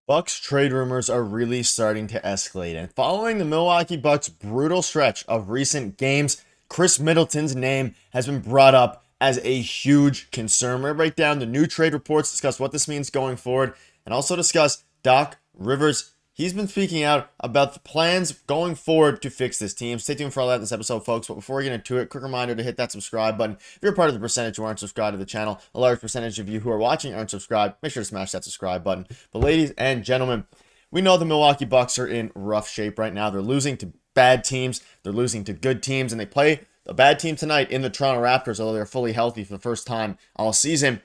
Bucks trade rumors are really starting to escalate, and following the Milwaukee Bucks' brutal stretch of recent games, Chris Middleton's name has been brought up as a huge concern. We're going to break down the new trade reports, discuss what this means going forward, and also discuss Doc Rivers. He's been speaking out about the plans going forward to fix this team. Stay tuned for all that in this episode, folks. But before we get into it, quick reminder to hit that subscribe button. If you're a part of the percentage who aren't subscribed to the channel, a large percentage of you who are watching aren't subscribed, make sure to smash that subscribe button. But ladies and gentlemen, we know the Milwaukee Bucks are in rough shape right now. They're losing to bad teams. They're losing to good teams. And they play a bad team tonight in the Toronto Raptors, although they're fully healthy for the first time all season.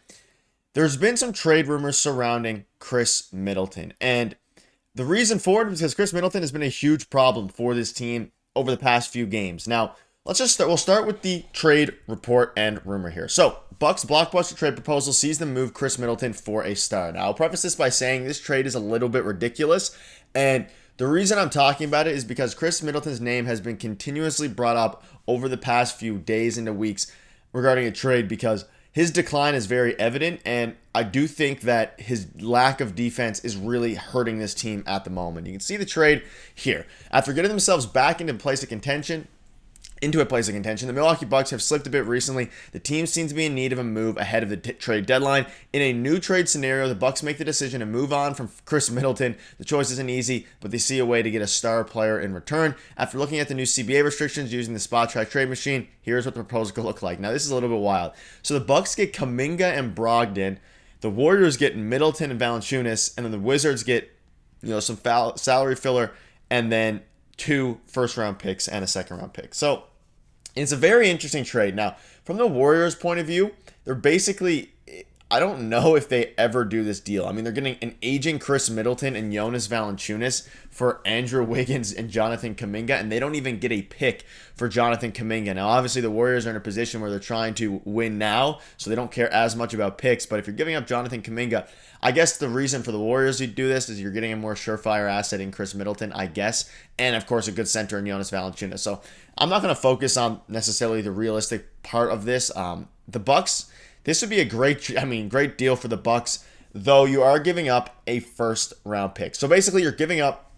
There's been some trade rumors surrounding Chris Middleton. And the reason for it is because Chris Middleton has been a huge problem for this team over the past few games. Now, we'll start with the trade report and rumor here. So, Bucks Blockbuster trade proposal sees them move Chris Middleton for a star. Now, I'll preface this by saying this trade is a little bit ridiculous, and the reason I'm talking about it is because Chris Middleton's name has been continuously brought up over the past few days into weeks regarding a trade because his decline is very evident, and I do think that his lack of defense is really hurting this team at the moment. You can see the trade here. After getting themselves back into a place of contention, the Milwaukee Bucks have slipped a bit recently. The team seems to be in need of a move ahead of the trade deadline. In a new trade scenario, the Bucks make the decision to move on from Chris Middleton. The choice isn't easy, but they see a way to get a star player in return. After looking at the new CBA restrictions using the spot track trade machine, here's what the proposal could look like. Now, this is a little bit wild. So the Bucks get Kuminga and Brogdon. The Warriors get Middleton and Valanciunas, and then the Wizards get some salary filler, and then 2 first-round picks and a second-round pick. So it's a very interesting trade. Now, from the Warriors' point of view, they're basically, I don't know if they ever do this deal. I mean, they're getting an aging Chris Middleton and Jonas Valanciunas for Andrew Wiggins and Jonathan Kuminga, and they don't even get a pick for Jonathan Kuminga. Now, obviously, the Warriors are in a position where they're trying to win now, so they don't care as much about picks. But if you're giving up Jonathan Kuminga, I guess the reason for the Warriors to do this is you're getting a more surefire asset in Chris Middleton, I guess, and of course a good center in Jonas Valanciunas. So I'm not going to focus on necessarily the realistic part of this. The Bucks, this would be a great deal for the Bucks, though you are giving up a first round pick. So basically, you're giving up,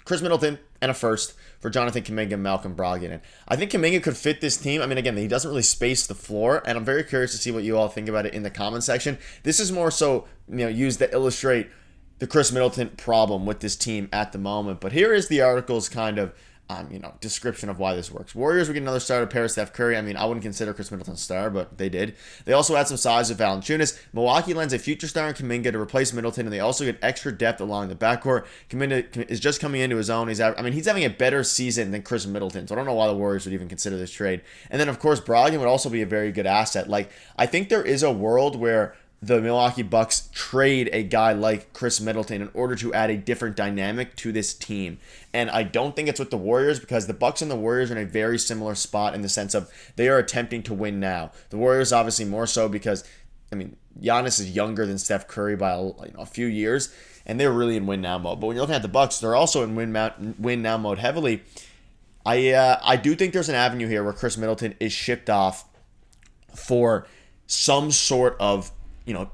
Chris Middleton and a first for Jonathan Kuminga and Malcolm Brogdon. And I think Kuminga could fit this team. I mean, again, he doesn't really space the floor, and I'm very curious to see what you all think about it in the comment section. This is more so, used to illustrate the Chris Middleton problem with this team at the moment. But here is the article's kind of description of why this works. Warriors will get another starter pair of Steph Curry. I mean, I wouldn't consider Chris Middleton a star, but they did. They also add some size with Valanciunas. Milwaukee lends a future star in Kuminga to replace Middleton, and they also get extra depth along the backcourt. Kuminga is just coming into his own. He's having a better season than Chris Middleton, so I don't know why the Warriors would even consider this trade. And then, of course, Brogdon would also be a very good asset. I think there is a world where the Milwaukee Bucks trade a guy like Chris Middleton in order to add a different dynamic to this team. And I don't think it's with the Warriors because the Bucks and the Warriors are in a very similar spot in the sense of they are attempting to win now. The Warriors obviously more so because, Giannis is younger than Steph Curry by a few years, and they're really in win now mode. But when you're looking at the Bucks, they're also in win now mode heavily. I do think there's an avenue here where Chris Middleton is shipped off for some sort of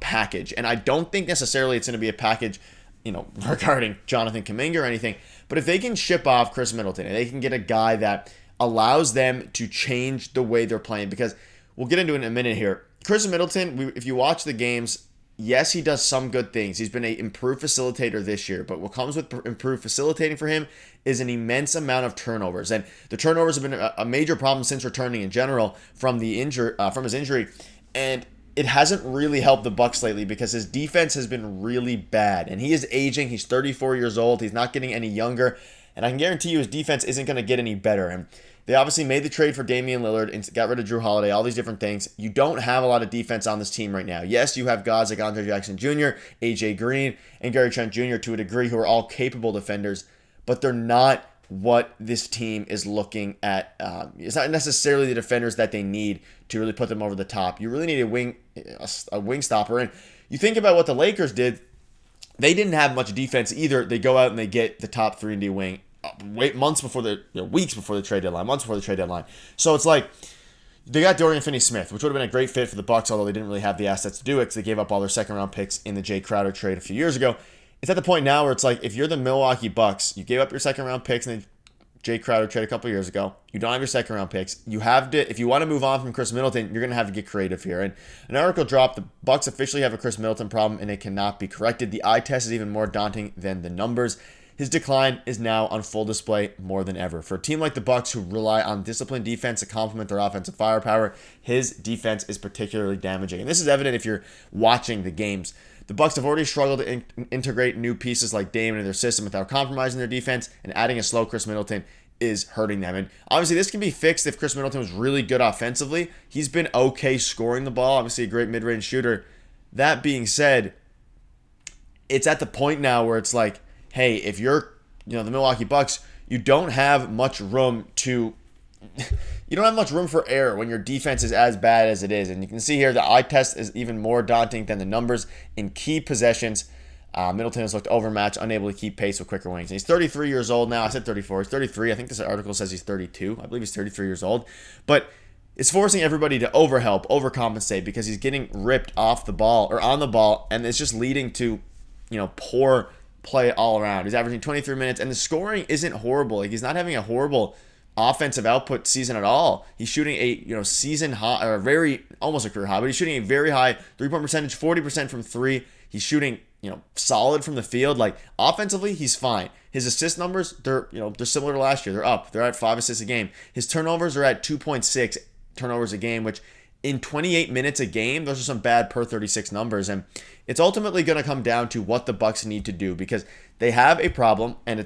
package. And I don't think necessarily it's going to be a package, regarding Jonathan Kuminga or anything. But if they can ship off Chris Middleton and they can get a guy that allows them to change the way they're playing, because we'll get into it in a minute here. Chris Middleton, if you watch the games, yes, he does some good things. He's been an improved facilitator this year, but what comes with improved facilitating for him is an immense amount of turnovers. And the turnovers have been a major problem since returning in general from his injury. And it hasn't really helped the Bucks lately because his defense has been really bad. And he is aging. He's 34 years old. He's not getting any younger. And I can guarantee you his defense isn't going to get any better. And they obviously made the trade for Damian Lillard and got rid of Drew Holiday, all these different things. You don't have a lot of defense on this team right now. Yes, you have guys like Andre Jackson Jr., AJ Green, and Gary Trent Jr. to a degree who are all capable defenders, but they're not what this team is looking at. It's not necessarily the defenders that they need to really put them over the top. You really need a wing stopper. And you think about what the Lakers did. They didn't have much defense either. They go out and they get the top 3-and-D wing weeks before the trade deadline. So it's like they got Dorian Finney-Smith, which would have been a great fit for the Bucks, although they didn't really have the assets to do it because they gave up all their second-round picks in the Jay Crowder trade a few years ago. it's at the point now where it's like, if you're the Milwaukee Bucks, you gave up your second round picks and then Jay Crowder trade a couple years ago. You don't have your second round picks. You have to, if you want to move on from Chris Middleton, you're going to have to get creative here. And an article dropped, the Bucks officially have a Chris Middleton problem and it cannot be corrected. The eye test is even more daunting than the numbers. His decline is now on full display more than ever. For a team like the Bucks who rely on disciplined defense to complement their offensive firepower, his defense is particularly damaging. And this is evident if you're watching the games. The Bucks have already struggled to integrate new pieces like Dame into their system without compromising their defense, and adding a slow Chris Middleton is hurting them. And obviously this can be fixed if Chris Middleton was really good offensively. He's been okay scoring the ball, obviously a great mid-range shooter. That being said, it's at the point now where it's like, hey, if you're, the Milwaukee Bucks, you don't have much room for error when your defense is as bad as it is. And you can see here the eye test is even more daunting than the numbers in key possessions. Middleton has looked overmatched, unable to keep pace with quicker wings. And he's 33 years old now. I said 34. He's 33. I think this article says he's 32. I believe he's 33 years old. But it's forcing everybody to overhelp, overcompensate, because he's getting ripped off the ball or on the ball, and it's just leading to, poor play all around. He's averaging 23 minutes, and the scoring isn't horrible. Like, he's not having a horrible offensive output season at all. He's shooting a season high, or almost a career high, but he's shooting a very high 3-point percentage, 40% from three. He's shooting solid from the field. Like, offensively, he's fine. His assist numbers, they're similar to last year. They're up. They're at 5 assists a game. His turnovers are at 2.6 turnovers a game, which in 28 minutes a game, those are some bad per 36 numbers. And it's ultimately going to come down to what the Bucks need to do, because they have a problem, and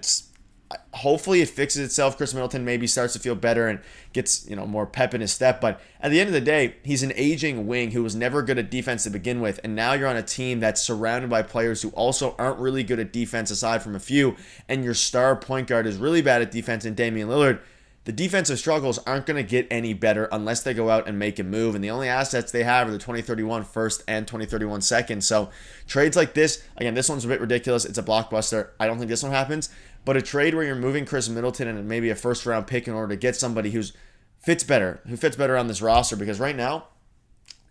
hopefully it fixes itself. Chris Middleton maybe starts to feel better and gets more pep in his step. But at the end of the day, he's an aging wing who was never good at defense to begin with. And now you're on a team that's surrounded by players who also aren't really good at defense aside from a few. And your star point guard is really bad at defense in Damian Lillard. The defensive struggles aren't going to get any better unless they go out and make a move. And the only assets they have are the 2031 first and 2031 second. So trades like this, again, this one's a bit ridiculous. It's a blockbuster. I don't think this one happens. But a trade where you're moving Chris Middleton and maybe a first round pick in order to get somebody who fits better on this roster, because right now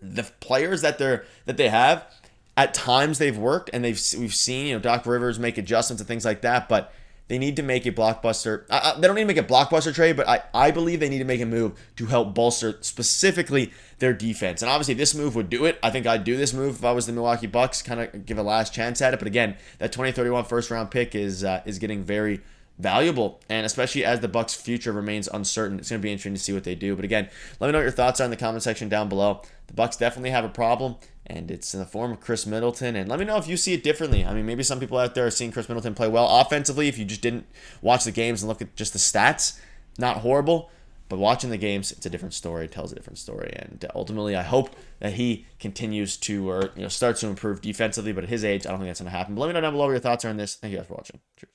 the players that they have, at times they've worked, and we've seen Doc Rivers make adjustments and things like that, but they need to make a blockbuster. They don't need to make a blockbuster trade, but I believe they need to make a move to help bolster specifically their defense. And obviously this move would do it. I think I'd do this move if I was the Milwaukee Bucks, kind of give a last chance at it. But again, that 2031 first round pick is getting very valuable, and especially as the Bucks' future remains uncertain, it's going to be interesting to see what they do. But again, let me know what your thoughts are in the comment section down below. The Bucks definitely have a problem, and it's in the form of Chris Middleton. And let me know if you see it differently. I mean, maybe some people out there are seeing Chris Middleton play well offensively. If you just didn't watch the games and look at just the stats, not horrible. But watching the games, it's a different story. It tells a different story. And ultimately, I hope that he continues to, starts to improve defensively. But at his age, I don't think that's going to happen. But let me know down below what your thoughts are on this. Thank you guys for watching. Cheers.